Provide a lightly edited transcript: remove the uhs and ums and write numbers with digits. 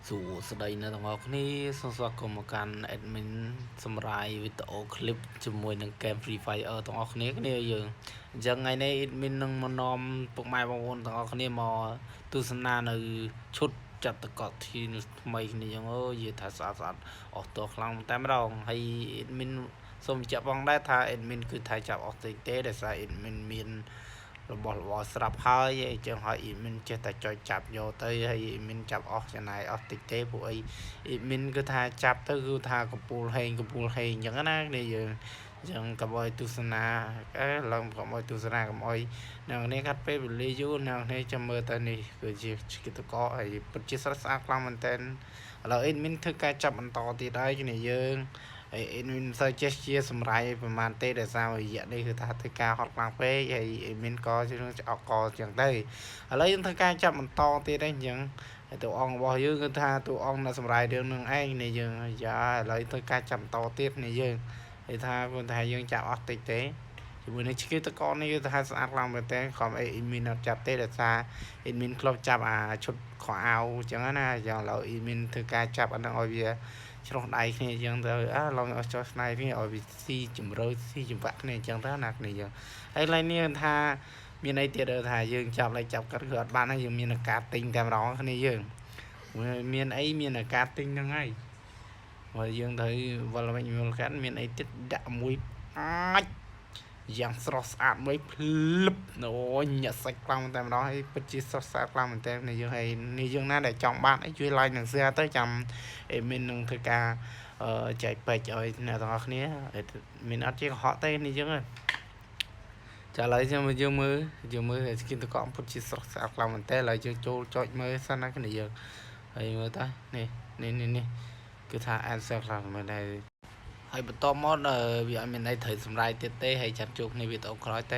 Dù sau đây nó ngọc ní xong xoa cùng một can admin summary video clip cho mùi nâng game Free Fire tông ngọc ní cái này dường giờ ngày nay admin nâng mà nòm bốc mai bóng ôn tông ngọc ní mà tu sân na nơi chút chặt tật cọt thì mày này dường ơ gì thả sát sát ở tổ khăn tam rong hay admin xong chạp bóng đá tha admin cứ thay chạp ở tế tế để xa admin miền របស់របរស្រាប់ហើយអញ្ចឹងហើយអ៊ីមិនចេះតែចុចចាប់យកទៅហើយអ៊ីមិនចាប់អស់ចំណាយអស់តិចទេពួកអ៊ីមិនគឺថាចាប់ទៅគឺថាកំពូលហេងអញ្ចឹងណានេះយើងអញ្ចឹងកុំឲ្យទស្សនាឡើងកុំឲ្យទស្សនាកុំឲ្យអ្នកនេះកាត់ពេលវេលាយូរអ្នកនេះចាំមើលទៅនេះគឺជាគិតកោហើយពិតជាស្រស់ស្អាតខ្លាំងមែនតើឥឡូវអ៊ីមិនធ្វើការចាប់បន្តទៀតហើយគ្នាយើងហើយអ៊ីមិនសូវចេះជាសម្រាយប្រហែលទេដែលសាររយៈនេះគឺថាធ្វើការហត់ខ្លាំងពេកហើយអ៊ីមិនក៏ជាអកអញ្ចឹងទៅឥឡូវយើងធ្វើការចាប់បន្តទៀតហើយអញ្ចឹងហើយតួអង្គរបស់យើងគឺថាតួអង្គនៅសម្រាយរឿងនឹងឯងនេះយើងយ៉ាឥឡូវធ្វើការចាប់បន្តទៀតនេះយើងហើយថាគាត់ថាយើងចាប់អស់តិចទេជាមួយនឹងឈ្គីតកនេះគឺថាស្អាតខ្លាំងមែនតើខំអ៊ីមិនអត់ចាប់ទេដោយសារអ៊ីមិនក្លុបចាប់អាឈុតខោអាវអញ្ចឹងណាយ៉ាងឥឡូវអ៊ីមិនធ្វើការចាប់អានឹងឲ្យវាឆ្លោះដៃគ្នាអញ្ចឹងទៅឡងអស់ចោះស្នៃគ្នាឲ្យវាស៊ីជំរឿស៊ីចង្វាក់គ្នាអញ្ចឹងទៅណាគ្នាយើងហើយឡើយនេះថាមានអីទៀតថាយើងចាប់កាត់គឺអត់បានហើយយើងមានការទិញតែម្ដងគ្នាយើងមានអីមានការទិញហ្នឹងហើយហើយយើងត្រូវវល់វិញវល់កាត់មានអីទៀតដាក់មួយអាចយ៉ាងស្រស់ស្អាតមួយភ្លឹបអូយញាក់សាច់ខ្លាំងតែម្ដងហើយពិតជាស្រស់ស្អាតខ្លាំងមែនតើនេះយើងហើយនេះយើងណាដែលចង់បានអីជួយ like និង share ទៅចាំអេមីននឹងធ្វើការចែកពេកឲ្យអ្នកទាំងអស់គ្នាមានអត់ជាកុហកទេនេះយើងចាឥឡូវយើងមើលស្គីនតកពុតជាស្រស់ស្អាតខ្លាំងមែនតើឥឡូវយើងចូលចុចមើលសិនណាគ្នាយើងហើយមើលតើនេះគឺថា answer ខ្លាំងមែនដែរហើយបន្តមកវាអត់មានន័យត្រូវសម្រាយទៀតទេហើយចាំជួបគ្នាវីដេអូក្រោយទេ